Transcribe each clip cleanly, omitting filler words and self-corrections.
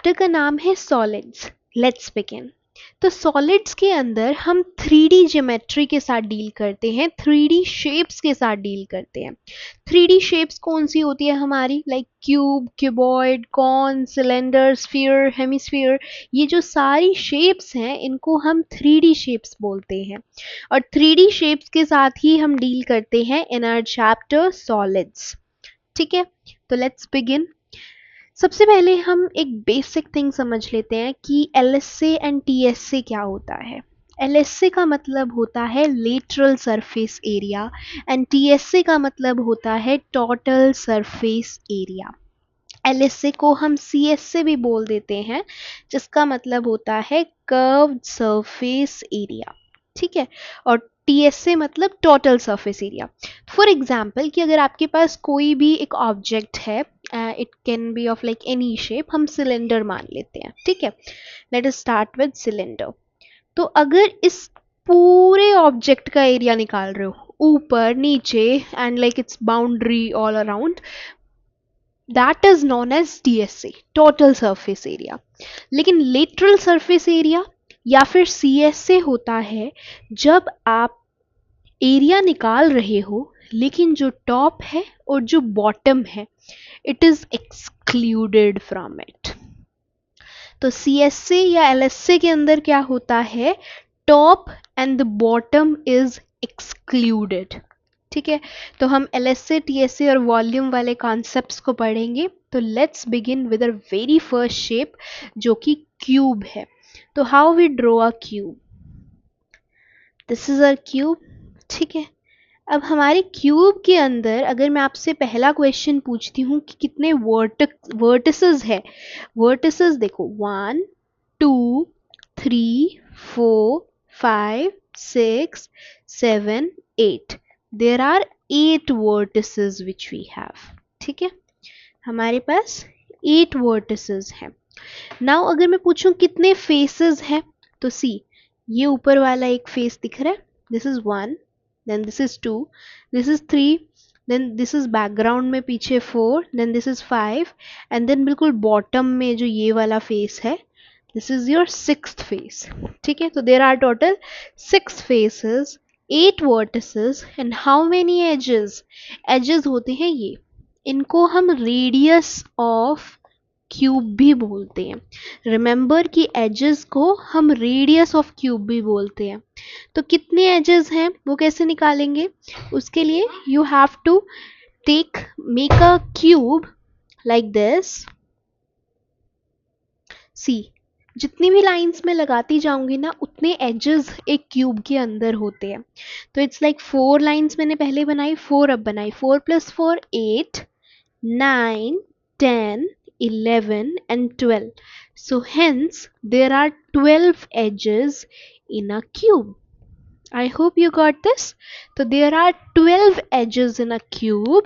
Chapter का नाम है सॉलिड्स। Let's begin. तो सॉलिड्स के अंदर हम 3D ज्योमेट्री के साथ डील करते हैं, 3D शेप्स के साथ डील करते हैं। 3D शेप्स कौन सी होती है हमारी, like cube, cuboid, cone, cylinder, sphere, hemisphere. ये जो सारी शेप्स हैं इनको हम 3D शेप्स बोलते हैं, और 3D शेप्स के साथ ही हम डील करते हैं इन आवर चैप्टर सॉलिड्स। ठीक है, तो लेट्स बिगिन। सबसे पहले हम एक बेसिक थिंग समझ लेते हैं कि LSA एंड TSA क्या होता है। LSA का मतलब होता है lateral surface area and TSA का मतलब होता है टोटल सरफेस एरिया। LSA को हम CSA भी बोल देते हैं, जिसका मतलब होता है कर्व्ड सरफेस एरिया। ठीक है, और TSA मतलब total surface area. For example कि अगर आपके पास कोई भी एक ऑब्जेक्ट है, it can be of like any shape, हम सिलेंडर मान लेते हैं। ठीक है, let us start with cylinder. तो अगर इस पूरे ऑब्जेक्ट का एरिया निकाल रहे हो, ऊपर नीचे and like its boundary all around, that is known as TSA, total surface area. लेकिन लेटरल सरफेस एरिया या फिर CSA होता है जब आप एरिया निकाल रहे हो लेकिन जो टॉप है और जो बॉटम है it is excluded from it. तो CSA या LSA के अंदर क्या होता है, top and the bottom is excluded. ठीक है, तो हम LSA, TSA और वॉल्यूम वाले कॉन्सेप्ट्स को पढ़ेंगे। तो let's begin with a very first shape जो कि क्यूब है। तो how we draw a cube, this is a cube. ठीक है, अब हमारे क्यूब के अंदर अगर मैं आपसे पहला क्वेश्चन पूछती हूँ कि कितने वर्टिसेस है, वर्टिसेस देखो 1 2 3 4 5 6 7 8, there are 8 vertices which we have. ठीक है, हमारे पास 8 वर्टिसेस हैं। नाउ अगर मैं पूछूं कितने फेसेस हैं, तो सी ये ऊपर वाला एक फेस दिख रहा है, this is 1, then this is 2, this is 3, then this is background में पीछे 4, then this is 5, and then बिल्कुल bottom में जो ये वाला face है, this is your 6th face। ठीक है, तो there are total 6 faces, 8 vertices and how many edges? Edges होते हैं ये, इनको हम radius of क्यूब भी बोलते हैं। रिमेंबर कि एजेस को हम रेडियस ऑफ क्यूब भी बोलते हैं। तो कितने एजेस हैं वो कैसे निकालेंगे, उसके लिए you have to make a cube like this. See जितनी भी लाइंस में लगाती जाऊंगी ना उतने एजेस एक क्यूब के अंदर होते हैं। तो इट्स लाइक 4 लाइंस मैंने पहले बनाई, 4 अब बनाई, 4 + 4 8 9 10 11 and 12. So hence there are 12 edges in a cube. I hope you got this. So there are 12 edges in a cube,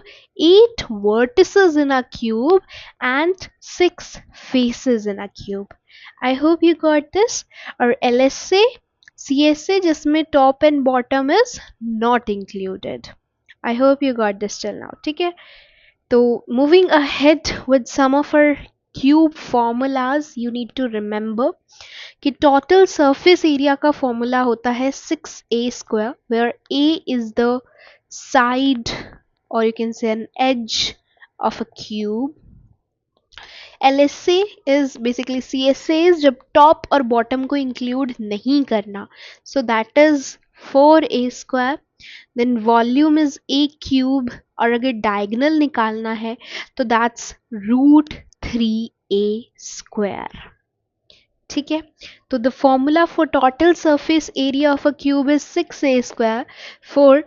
8 vertices in a cube and 6 faces in a cube. I hope you got this. Or LSA, CSA जिसमें top and bottom is not included. I hope you got this till now. ठीक है, तो moving ahead with some of our cube formulas, you need to remember कि total surface area का formula होता है 6a², where a is the side or you can say an edge of a cube. LSA is basically CSA is जब top और bottom को include नहीं करना, so that is 4a². Then volume is a³ और अगर diagonal निकालना है तो दैट्स √3a²। ठीक है, तो the formula for total surface area of a cube is 6a², for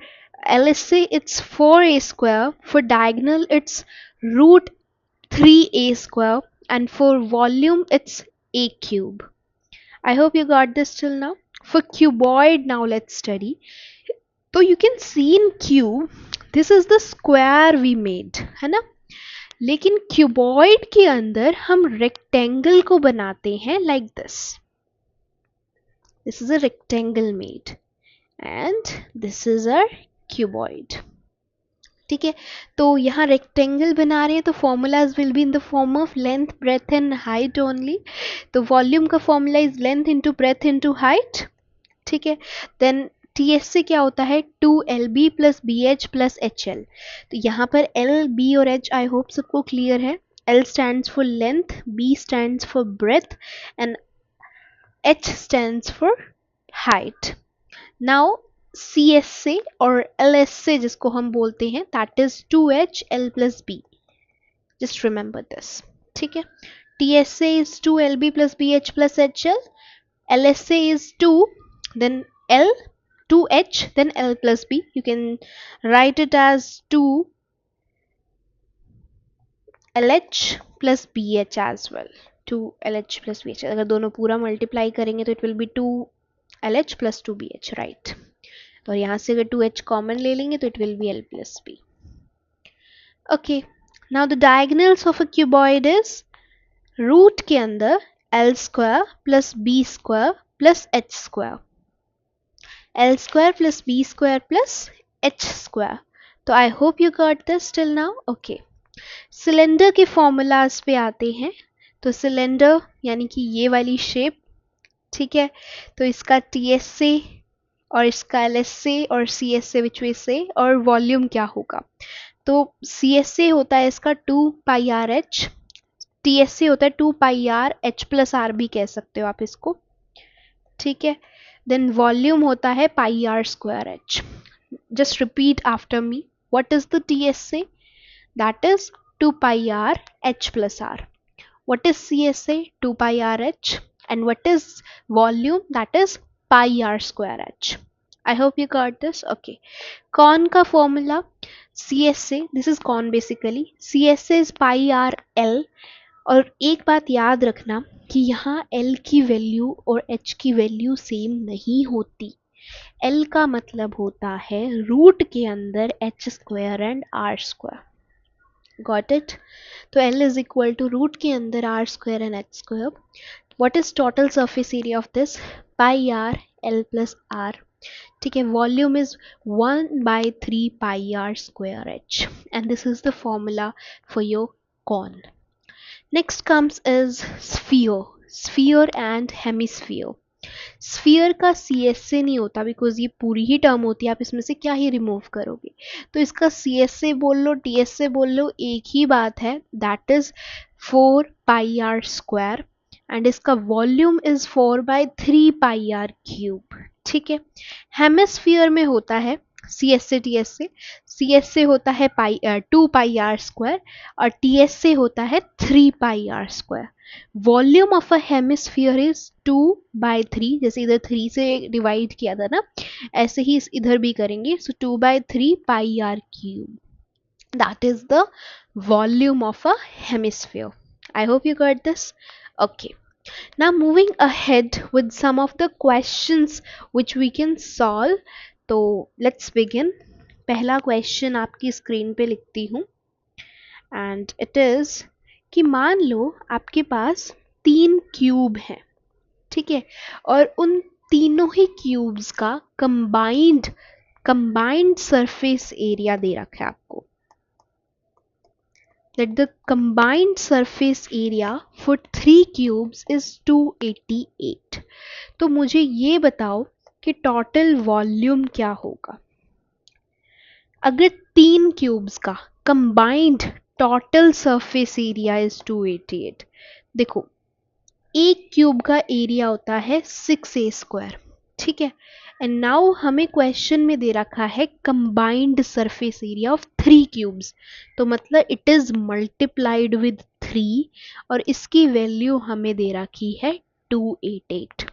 LSA it's 4a², for diagonal it's √3a², and for volume it's a³. I hope you got this till now. For cuboid now let's study. तो you can see in cube this is the square we made, है ना, लेकिन cuboid के अंदर हम rectangle को बनाते हैं like this is a rectangle made and this is a cuboid. ठीक है, तो यहाँ रेक्टेंगल बना रहे हैं तो formulas will be in the form of length, breadth and height only. तो वॉल्यूम का formula is length into breadth into height. ठीक है, देन टी एस से क्या होता है 2LB plus BH plus HL। तो यहाँ पर L, B और H आई होप सबको क्लियर है। L stands for length, B stands for breadth and H stands for height. Now CSA और LSA जिसको हम बोलते हैं that is 2HL plus B. Just remember this. ठीक है, TSA is 2LB plus BH plus HL, LSA is 2, then L, 2H, then L plus B. You can write it as 2LH plus BH as well. 2LH plus BH. अगर दोनों पूरा multiply करेंगे तो it will be 2LH plus 2BH, right. और यहाँ से अगर 2H common ले लेंगे तो it will be L plus B. Okay, now the diagonals of a cuboid is root के अंदर L square plus B square plus H square, L square plus B square plus H square. तो I hope you got this till now. Okay, cylinder के formulas पे आते हैं। तो cylinder यानी कि ये वाली शेप, ठीक है, तो इसका TSA और इसका LSA और CSA विच वे से, और वॉल्यूम क्या होगा। तो CSA होता है इसका 2πRH, TSA होता है 2πRH प्लस R भी कह सकते हो आप इसको, ठीक है। देन वॉल्यूम होता है πR²H। Just repeat after me, what is the TSA? That is 2πRH plus R. What is CSA? 2πRH. And what is volume? That is πR²H. I hope you got this. Okay. Con का formula CSA, this is con basically. CSA is πRL. और एक बात याद रखना कि यहाँ L की value और H की वैल्यू सेम नहीं होती। L का मतलब होता है रूट के अंदर H square and R square. Got it? तो L is equal to root के अंदर R square and H square. What is total surface area of this? Pi R L plus R. ठीक है, volume is 1/3 pi R square H, and this is the formula for your cone. Next comes is sphere, sphere and hemisphere. Sphere का CSA नहीं होता because ये पूरी ही term होती है, आप इसमें से क्या ही रिमूव करोगे। तो इसका CSA बोल लो, TSA बोल लो, एक ही बात है, दैट इज 4πR² एंड इसका वॉल्यूम इज 4/3πR³। ठीक है, हेमिस्फीयर में होता है CSA TSA, CSA होता है 2πR² और TSA होता है 3πR²। Volume of a hemisphere is 2/3, जैसे इधर 3 से डिवाइड किया था ना, ऐसे ही इधर भी करेंगे। सो 2/3πR³, that is the volume of a hemisphere. I hope you got this. Okay, now moving ahead with some of the questions which we can solve. तो let's begin. पहला क्वेश्चन आपकी स्क्रीन पे लिखती हूँ एंड इट इज कि मान लो आपके पास 3 cube हैं, ठीक है, और उन तीनों ही क्यूब्स का कंबाइंड सरफेस एरिया दे रखा है आपको। That the combined surface area for 3 cubes is 288. तो मुझे ये बताओ कि टोटल वॉल्यूम क्या होगा अगर 3 क्यूब्स का combined total surface area is 288। देखो, एक क्यूब का एरिया होता है 6A², ठीक है, एंड नाउ हमें क्वेश्चन में दे रखा है combined surface area of 3 cubes, तो मतलब इट इज मल्टीप्लाइड विद 3 और इसकी वैल्यू हमें दे रखी है 288।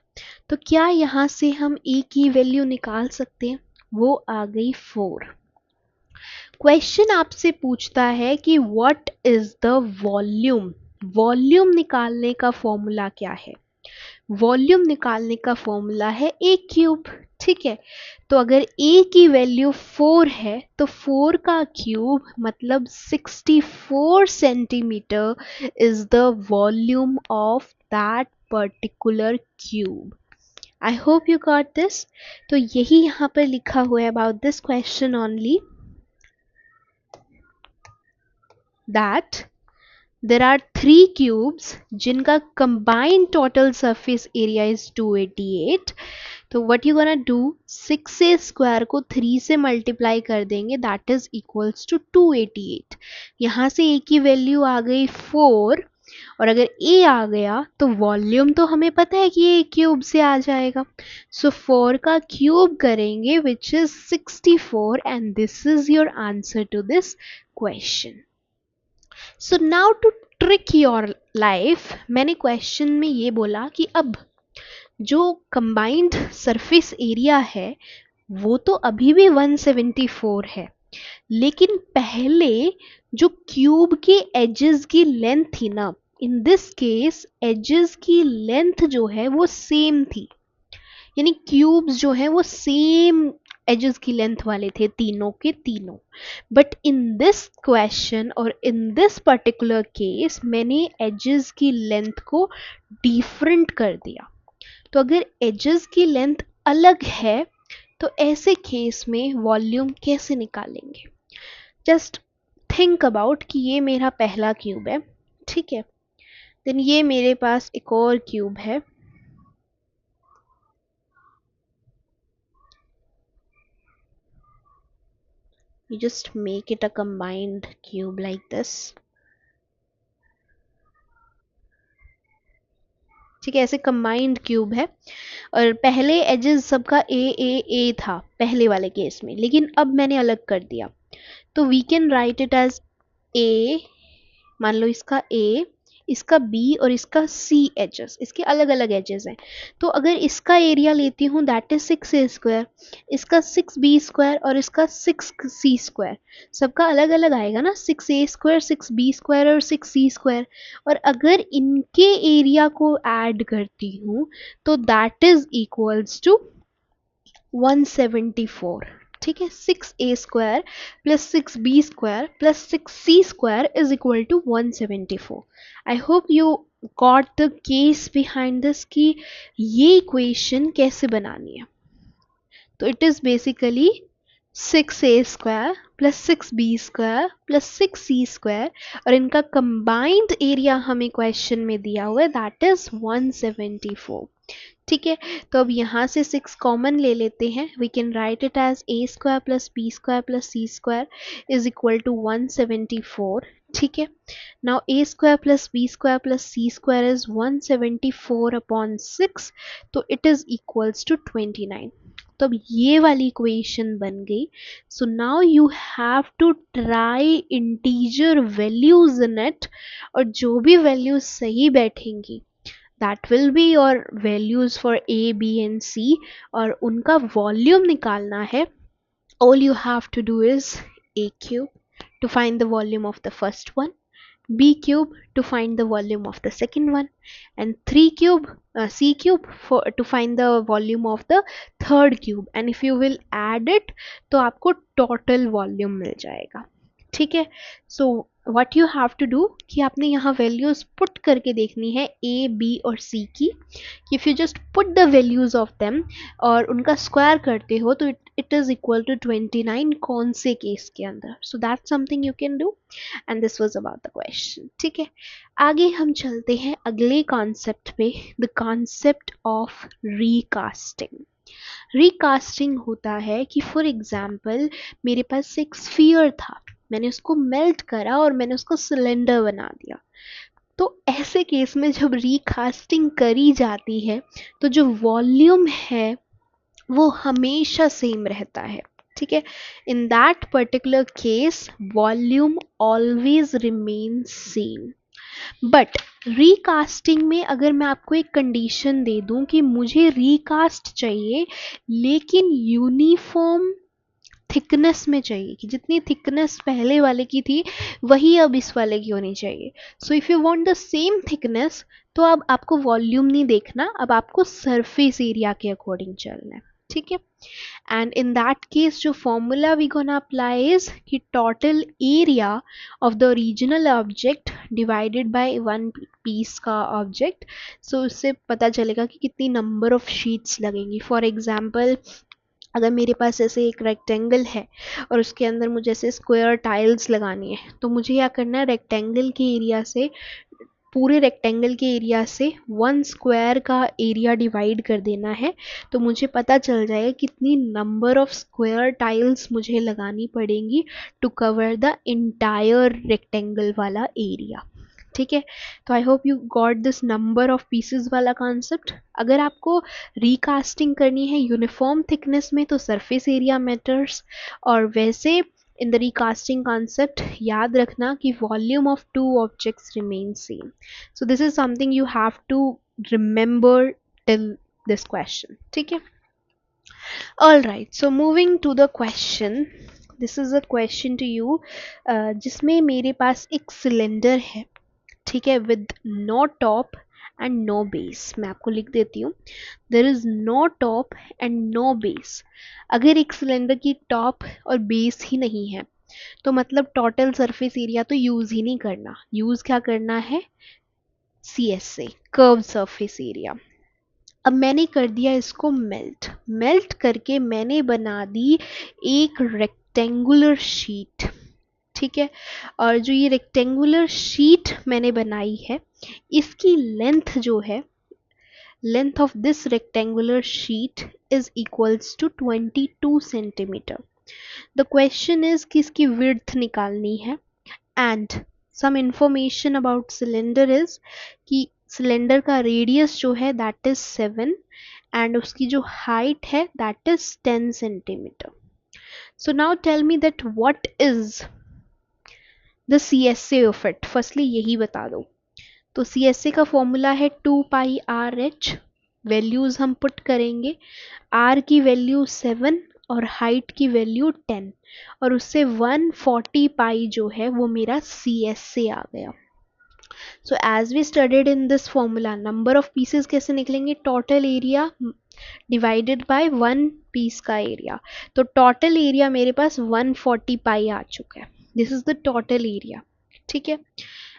तो क्या यहाँ से हम ए की वैल्यू निकाल सकते हैं? वो आ गई 4। क्वेश्चन आपसे पूछता है कि what is the volume. Volume निकालने का फॉर्मूला क्या है? वॉल्यूम निकालने का फॉर्मूला है ए क्यूब, ठीक है। तो अगर ए की वैल्यू 4 है तो 4 का क्यूब मतलब 64 centimetre is the volume of that particular cube. I hope you got this. तो यही यहाँ पर लिखा हुआ है about this question only. that there are 3 cubes जिनका combined total surface area is 288. तो what you gonna do, 6a square को 3 से मल्टीप्लाई कर देंगे, दैट इज इक्वल्स टू 288. यहाँ से a की वैल्यू आ गई 4, और अगर a आ गया तो वॉल्यूम तो हमें पता है कि ये क्यूब से आ जाएगा. सो 4 का क्यूब करेंगे which is 64, and this is your answer to this question. So now to trick your life, मैंने क्वेश्चन में ये बोला कि अब जो कंबाइंड सरफेस एरिया है वो तो अभी भी 174 है, लेकिन पहले जो क्यूब के एजेस की लेंथ थी ना, इन दिस केस एजेस की लेंथ जो है वो सेम थी, यानी क्यूब्स जो है वो सेम एजेस की लेंथ वाले थे तीनों के तीनों. बट इन दिस क्वेश्चन और इन दिस पर्टिकुलर केस मैंने एजेस की लेंथ को डिफरेंट कर दिया. तो अगर एजेस की लेंथ अलग है तो ऐसे केस में वॉल्यूम कैसे निकालेंगे? जस्ट थिंक अबाउट कि ये मेरा पहला क्यूब है, ठीक है, देन ये मेरे पास एक और क्यूब है, you just make it a combined cube like this. ठीक है, ऐसे कंबाइंड क्यूब है और पहले एजेस सबका ए था पहले वाले केस में, लेकिन अब मैंने अलग कर दिया. तो we can write it as A, मान लो इसका ए, इसका बी और इसका सी एजेस, इसके अलग अलग एजेस हैं. तो अगर इसका एरिया लेती हूँ दैट इज 6a², इसका 6b² और इसका 6c², सबका अलग अलग आएगा ना, 6a², 6b² और 6c². और अगर इनके एरिया को ऐड करती हूँ तो दैट इज इक्वल्स टू 174. ठीक है, 6a² plus 6b² plus 6c² is equal to 174. I hope you got the case behind this कि ये इक्वेशन कैसे बनानी है. तो it is basically 6a² plus 6b² plus 6c² और इनका कंबाइंड एरिया हमें क्वेश्चन में दिया हुआ है दैट इज 174. ठीक है, तो अब यहाँ से 6 कॉमन ले लेते हैं. We can write it as a² plus b² plus c² is equal to 174. ठीक है, now a² plus b² plus c² is 174 upon 6, तो इट इज इक्वल्स टू 29. तो अब ये वाली इक्वेशन बन गई. So now you have to try integer values in it, और जो भी वैल्यूज सही बैठेंगी that will be your values for a, b and c, और उनका वॉल्यूम निकालना है. all you have to do is a cube to find the volume of the first one, b cube to find the volume of the second one, and 3 cube c cube for to find the volume of the third cube, and if you will add it तो आपको total volume मिल जाएगा. ठीक है, so what you have to do कि आपने यहाँ values put करके देखनी है ए, बी और सी की. If you just put the values of them और उनका स्क्वायर करते हो तो इट इज़ इक्वल टू 29 कौन से केस के अंदर. So that something you can do, and this was about the question. ठीक है, आगे हम चलते हैं अगले कॉन्सेप्ट पे, द कॉन्सेप्ट ऑफ रीकास्टिंग. रीकास्टिंग होता है कि फॉर एग्जाम्पल मेरे पास एक स्फीयर था, मैंने उसको मेल्ट करा और मैंने उसको सिलेंडर बना दिया. तो ऐसे केस में जब रीकास्टिंग करी जाती है तो जो वॉल्यूम है वो हमेशा सेम रहता है. ठीक है, in that particular case volume always remain same. But recasting में अगर मैं आपको एक कंडीशन दे दूं कि मुझे रीकास्ट चाहिए लेकिन यूनिफॉर्म थिकनेस में चाहिए, कि जितनी थिकनेस पहले वाले की थी वही अब इस वाले की होनी चाहिए. So if you want the same thickness तो अब आपको वॉल्यूम नहीं देखना, अब आपको सरफेस एरिया के अकॉर्डिंग चलना है. ठीक है, एंड इन दैट केस जो formula we gonna apply is कि total area of the original object divided by one piece का ऑब्जेक्ट. सो उससे पता चलेगा कि कितनी नंबर ऑफ शीट्स लगेंगी. फॉर एग्जाम्पल अगर मेरे पास ऐसे एक रेक्टेंगल है और उसके अंदर मुझे ऐसे स्क्वायर टाइल्स लगानी है, तो मुझे क्या करना है, रेक्टेंगल के एरिया से, पूरे रेक्टेंगल के एरिया से 1 स्क्वायर का एरिया डिवाइड कर देना है। तो मुझे पता चल जाएगा कितनी नंबर ऑफ स्क्वायर टाइल्स मुझे लगानी पड़ेंगी to cover the entire rectangle वाला एरिया। ठीक है, तो I hope you got this number of pieces वाला कॉन्सेप्ट। अगर आपको रिकास्टिंग करनी है यूनिफॉर्म थिकनेस में तो सरफेस एरिया मैटर्स, और वैसे इन द recasting concept याद रखना कि volume of two objects remains same. So this is something you have to remember till this question. ठीक है, all right, so moving to the question, this is a question to you, जिसमें मेरे पास एक cylinder है, ठीक है, with no top and no base. मैं आपको लिख देती हूँ, there is no top and no base. अगर एक सिलेंडर की टॉप और बेस ही नहीं है तो मतलब टोटल सरफेस एरिया तो यूज ही नहीं करना, यूज क्या करना है, सी एस से, कर्व सरफेस एरिया। अब मैंने कर दिया इसको मेल्ट, मेल्ट करके मैंने बना दी एक रेक्टेंगुलर शीट। ठीक है, और जो ये रेक्टेंगुलर शीट मैंने बनाई है, इसकी लेंथ जो है, length of this rectangular sheet is equals to 22 centimetre. The question is कि इसकी विड्थ निकालनी है, and some information about cylinder is कि सिलेंडर का रेडियस जो है दैट इज 7 एंड उसकी जो हाइट है that is 10 centimetre. So now tell me that what is the C S A of it. Firstly यही बता दो। तो सी एस ए का फॉर्मूला है 2πRh, वैल्यूज हम पुट करेंगे, आर की वैल्यू 7 और हाइट की वैल्यू 10, और उससे 140 पाई जो है वो मेरा सी एस से आ गया। So as we studied in this formula, number of pieces कैसे निकलेंगे, total area divided by one piece का एरिया। तो टोटल एरिया मेरे पास 140 पाई आ चुका है, this is the total area. ठीक है,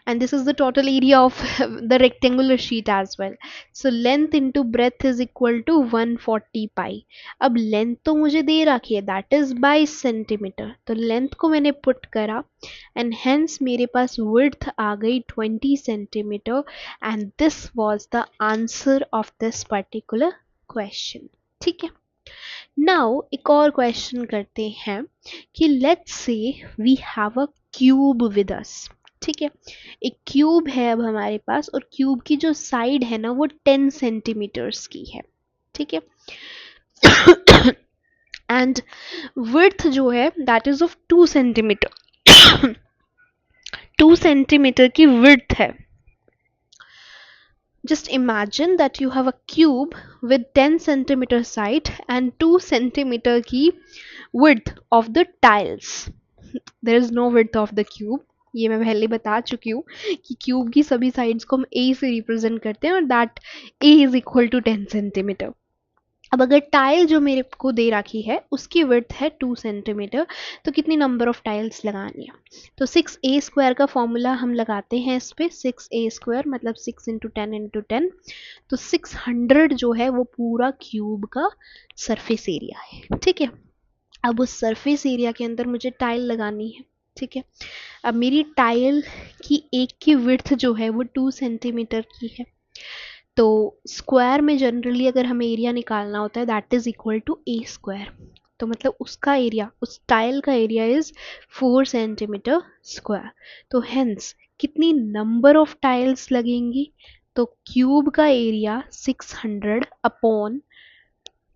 and this is the total area of the rectangular sheet as well. So length into breadth is equal to 140 pi. अब length तो मुझे दे रखी है, that is 22 सेंटीमीटर, तो length को मैंने put करा and hence मेरे पास width आ गई 20 centimetre, and this was the answer of this particular question. ठीक है, नाउ एक और क्वेश्चन करते हैं कि let's say we have a cube with us. ठीक है, एक क्यूब है अब हमारे पास, और क्यूब की जो साइड है ना वो 10 सेंटीमीटर्स की है। ठीक है, एंड विड्थ जो है that is of 2 centimetre, 2 centimetre की विड्थ है। Just imagine that you have a cube with 10 centimeter side and 2 centimeter की width of the tiles. There is no width of the cube. ये मैं पहले बता चुकी हूँ कि क्यूब की सभी साइड्स को हम a से रिप्रेजेंट करते हैं और that a is equal to 10 centimetre. अब अगर टाइल जो मेरे को दे रखी है उसकी विड्थ है 2 सेंटीमीटर, तो कितनी नंबर ऑफ टाइल्स लगानी है, तो 6a स्क्वायर का फॉर्मूला हम लगाते हैं इस पे, 6a स्क्वायर मतलब 6 इंटू 10 इंटू 10, तो 600 जो है वो पूरा क्यूब का सरफेस एरिया है। ठीक है, अब उस सरफेस एरिया के अंदर मुझे टाइल लगानी है। ठीक है, अब मेरी टाइल की एक की विड्थ जो है वो 2 सेंटीमीटर की है, तो स्क्वायर में जनरली अगर हमें एरिया निकालना होता है that is equal to A square, तो मतलब उसका एरिया, उस टाइल का एरिया इज 4 सेंटीमीटर स्क्वायर। तो हेंस कितनी नंबर ऑफ टाइल्स लगेंगी, तो क्यूब का एरिया 600 अपॉन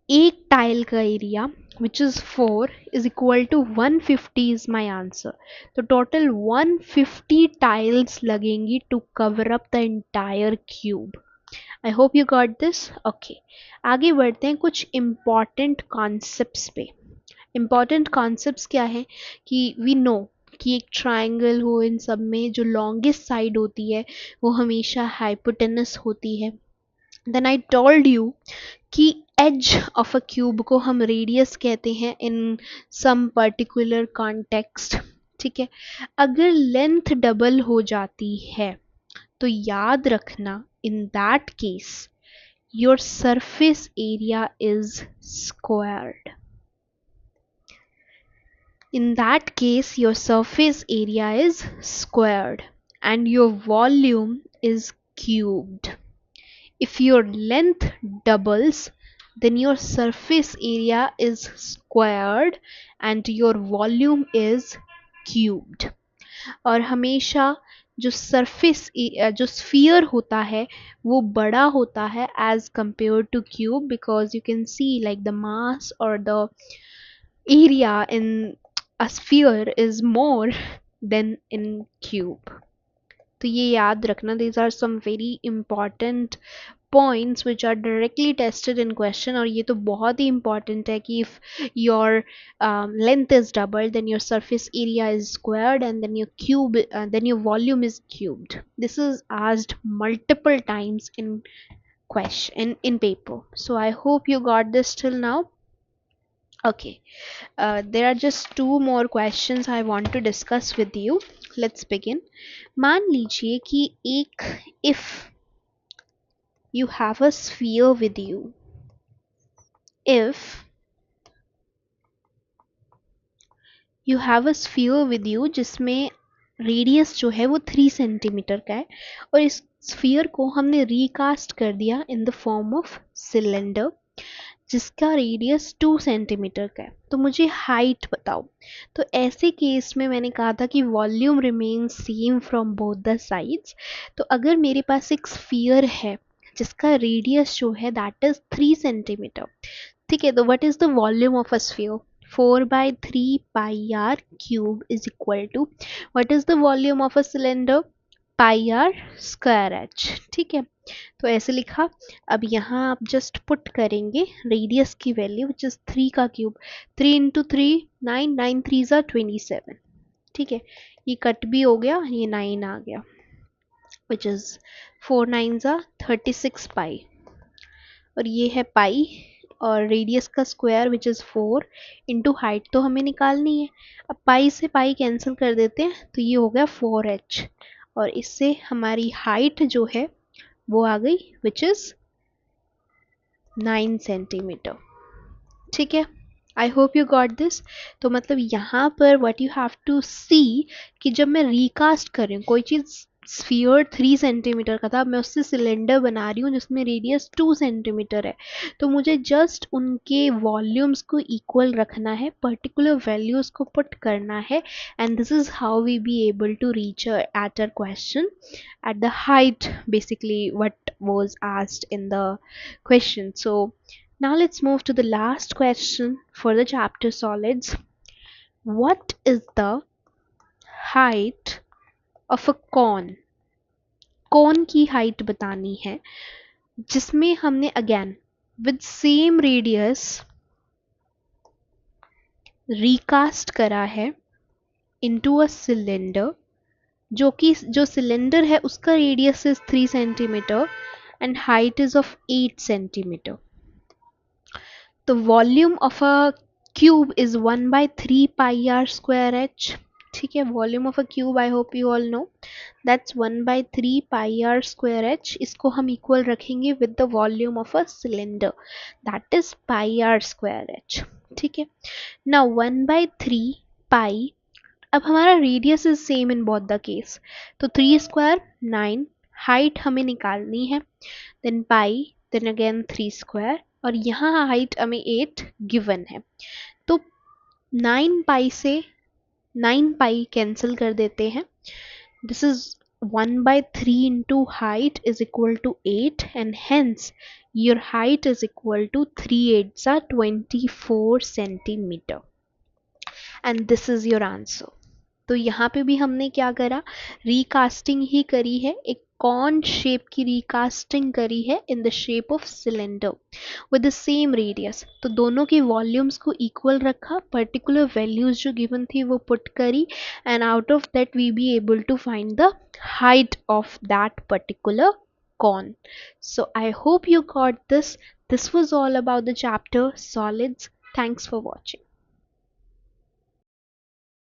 एक टाइल का area which is 4 is equal to 150 is my answer. तो टोटल 150 टाइल्स लगेंगी to cover up the entire cube. I hope you got this. Okay, आगे बढ़ते हैं कुछ इम्पॉर्टेंट कॉन्सेप्ट्स पे। इम्पॉर्टेंट कॉन्सेप्ट्स क्या है कि वी नो कि एक ट्राइंगल हो, इन सब में जो लॉन्गेस्ट साइड होती है वो हमेशा हाइपोटेनस होती है। देन आई टोल्ड यू कि एज ऑफ अ क्यूब को हम रेडियस कहते हैं इन सम पर्टिकुलर कॉन्टेक्स्ट। ठीक है, अगर लेंथ डबल हो जाती है तो याद रखना in that case your surface area is squared. In that case, your surface area is squared and your volume is cubed. If your length doubles, then your surface area is squared and your volume is cubed. और हमेशा जो surface जो sphere होता है वो बड़ा होता है as compare to cube, because you can see like the mass और the area in a sphere is more than in cube. तो ये याद रखना, these are some very important points which are directly tested in question. और ये तो बहुत ही important है कि if your length is doubled then your surface area is squared and then your volume is cubed. This is asked multiple times in question in paper, so I hope you got this till now. Okay, there are just two more questions I want to discuss with you. Let's begin. मान लीजिए कि एक if you have a sphere with you, if you have a sphere with you जिसमें radius जो है वो 3 centimetre का है और इस स्फीयर को हमने रिकास्ट कर दिया इन द फॉर्म ऑफ सिलेंडर जिसका रेडियस 2 सेंटीमीटर का है, तो मुझे हाइट बताओ। तो ऐसे केस में मैंने कहा था कि volume remain same from both the sides. तो अगर मेरे पास एक स्फीयर है जिसका रेडियस जो है दैट इज 3 सेंटीमीटर, ठीक है, तो what is the volume of a sphere? 4/3 pi R cube is equal to what is the volume of a cylinder? Pi are square H. ठीक है, तो ऐसे लिखा। अब यहाँ आप जस्ट पुट करेंगे रेडियस की वैल्यू विच इज 3 का क्यूब, 3 इंटू 3 9, 9 3 ज़ा 27। ठीक है, ये कट भी हो गया, ये 9 आ गया विच इज 4 9 ज़ा 36 पाई, और ये है पाई और रेडियस का square which is 4 into height तो हमें निकालनी है। अब पाई से पाई कैंसिल कर देते हैं तो ये हो गया 4h, और इससे हमारी हाइट जो है वो आ गई विच इज 9 सेंटीमीटर। ठीक है, आई होप यू गॉट दिस। तो मतलब यहाँ पर व्हाट यू हैव टू सी कि जब मैं रिकास्ट कर रही हूँ कोई चीज़, स्फीयर 3 सेंटीमीटर का था, मैं उससे सिलेंडर बना रही हूँ जिसमें रेडियस 2 सेंटीमीटर है, तो मुझे जस्ट उनके वॉल्यूम्स को इक्वल रखना है, पर्टिकुलर वैल्यूज़ को पुट करना है, and this is how we be able to reach at a question at the height, basically what was asked in the question. So now let's move to the last question for the chapter solids. What is the height of a cone? कौन की height बतानी है जिसमें हमने again with same radius recast करा है into a cylinder, जो cylinder है उसका radius is 3 centimetre and height is of 8 centimetre. The volume of a cube is 1/3 pi r square h. ठीक है, volume of a cube I hope you all know that's 1/3 pi are square h. इसको हम equal रखेंगे with the volume of a cylinder that is pi are square H. ठीक है, now 1/3 pi, अब हमारा radius is same in both the case, तो 3 square 9, height हमें निकालनी है, then pi, then again 3 square, और यहाँ हाइट हमें 8 गिवन है, तो 9 पाई से 9 पाई कैंसिल कर देते हैं। This is 1/3 into height is equal to 8 and hence your height is equal to 3 8 24 centimetre and this is your answer. तो यहाँ पे भी हमने क्या करा, रिकास्टिंग ही करी है, एक कॉन शेप की रिकास्टिंग करी है in the shape of cylinder with the same radius. तो दोनों के वॉल्यूम्स को इक्वल रखा, पर्टिकुलर वैल्यूज जो गिवन थी वो पुट करी, and out of that we be able to find the height of that particular cone. So I hope you got this. This was all about the chapter solids. Thanks for watching.